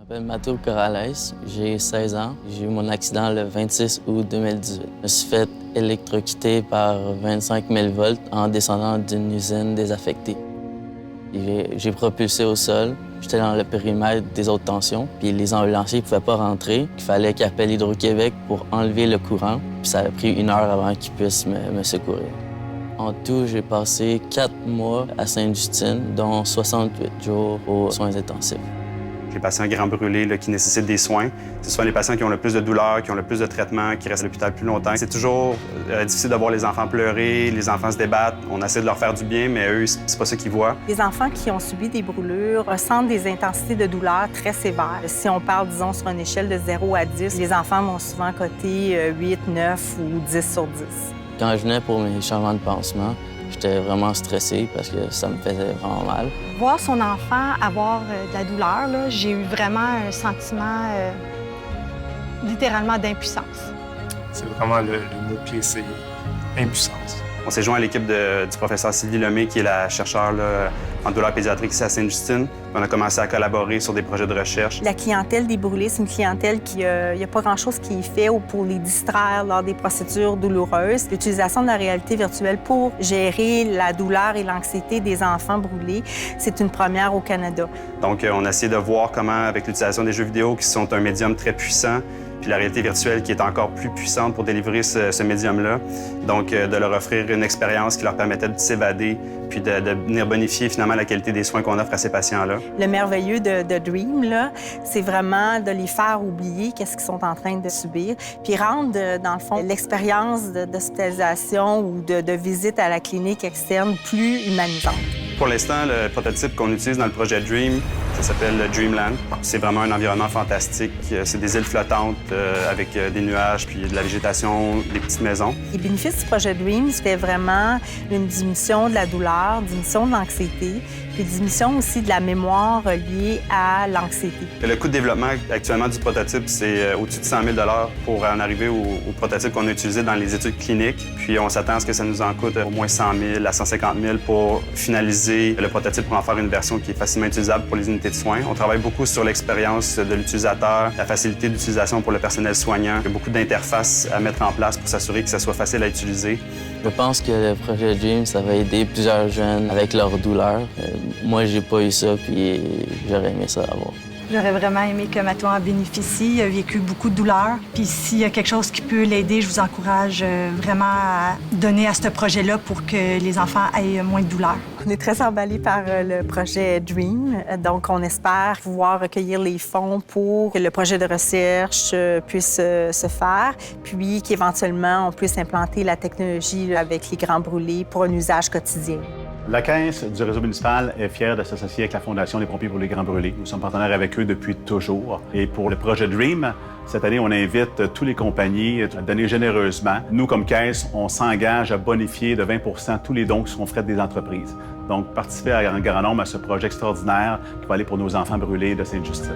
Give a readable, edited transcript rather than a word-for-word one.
Je m'appelle Matteo Corrales, j'ai 16 ans. J'ai eu mon accident le 26 août 2018. Je me suis fait électrocuter par 25 000 volts en descendant d'une usine désaffectée. J'ai propulsé au sol. J'étais dans le périmètre des hautes tensions, puis les ambulanciers ne pouvaient pas rentrer. Il fallait qu'ils appellent Hydro-Québec pour enlever le courant. Puis ça a pris 1 heure avant qu'ils puissent me secourir. En tout, j'ai passé 4 mois à Sainte-Justine, dont 68 jours aux soins intensifs. Les patients grands brûlés qui nécessitent des soins, c'est souvent les patients qui ont le plus de douleurs, qui ont le plus de traitements, qui restent à l'hôpital plus longtemps. C'est toujours difficile de voir les enfants pleurer, les enfants se débattent. On essaie de leur faire du bien, mais eux, c'est pas ça qu'ils voient. Les enfants qui ont subi des brûlures ressentent des intensités de douleur très sévères. Si on parle, disons, sur une échelle de 0 à 10, les enfants vont souvent coter 8, 9 ou 10 sur 10. Quand je venais pour mes changements de pansement, j'étais vraiment stressé parce que ça me faisait vraiment mal. Voir son enfant avoir de la douleur, j'ai eu vraiment un sentiment littéralement d'impuissance. C'est vraiment le mot-clé, c'est impuissance. On s'est joint à l'équipe du professeur Sylvie Lemay, qui est la chercheure en douleurs pédiatriques ici à Sainte-Justine. On a commencé à collaborer sur des projets de recherche. La clientèle des brûlés, c'est une clientèle qui n'y a pas grand-chose qui est fait pour les distraire lors des procédures douloureuses. L'utilisation de la réalité virtuelle pour gérer la douleur et l'anxiété des enfants brûlés, c'est une première au Canada. Donc, on a essayé de voir comment, avec l'utilisation des jeux vidéo, qui sont un médium très puissant, puis la réalité virtuelle qui est encore plus puissante pour délivrer ce médium-là. Donc, de leur offrir une expérience qui leur permettait de s'évader, puis de venir bonifier finalement la qualité des soins qu'on offre à ces patients-là. Le merveilleux de Dream, c'est vraiment de les faire oublier qu'est-ce qu'ils sont en train de subir, puis rendre, dans le fond, l'expérience d'hospitalisation ou de visite à la clinique externe plus humanisante. Pour l'instant, le prototype qu'on utilise dans le projet Dream, ça s'appelle Dreamland. C'est vraiment un environnement fantastique. C'est des îles flottantes avec des nuages puis de la végétation, des petites maisons. Les bénéfices du projet Dream, c'était vraiment une diminution de la douleur, diminution de l'anxiété, puis diminution aussi de la mémoire liée à l'anxiété. Le coût de développement actuellement du prototype, c'est au-dessus de 100 000 pour en arriver au prototype qu'on a utilisé dans les études cliniques. Puis on s'attend à ce que ça nous en coûte au moins 100 000 à 150 000 pour finaliser le prototype pour en faire une version qui est facilement utilisable pour les unités de soins. On travaille beaucoup sur l'expérience de l'utilisateur, la facilité d'utilisation pour le personnel soignant. Il y a beaucoup d'interfaces à mettre en place pour s'assurer que ça soit facile à utiliser. Je pense que le projet Dream, ça va aider plusieurs jeunes avec leur douleur. Moi, j'ai pas eu ça, puis j'aurais aimé ça avoir. J'aurais vraiment aimé que Matteo en bénéficie. Il a vécu beaucoup de douleurs. Puis s'il y a quelque chose qui peut l'aider, je vous encourage vraiment à donner à ce projet-là pour que les enfants aient moins de douleurs. On est très emballés par le projet Dream. Donc, on espère pouvoir recueillir les fonds pour que le projet de recherche puisse se faire, puis qu'éventuellement, on puisse implanter la technologie avec les grands brûlés pour un usage quotidien. La Caisse du réseau municipal est fière de s'associer avec la Fondation des pompiers pour les grands brûlés. Nous sommes partenaires avec eux depuis toujours. Et pour le projet Dream, cette année, on invite toutes les compagnies à donner généreusement. Nous, comme Caisse, on s'engage à bonifier de 20 tous les dons qui seront faits des entreprises. Donc, participer en grand nombre à ce projet extraordinaire qui va aller pour nos enfants brûlés de Sainte-Justine.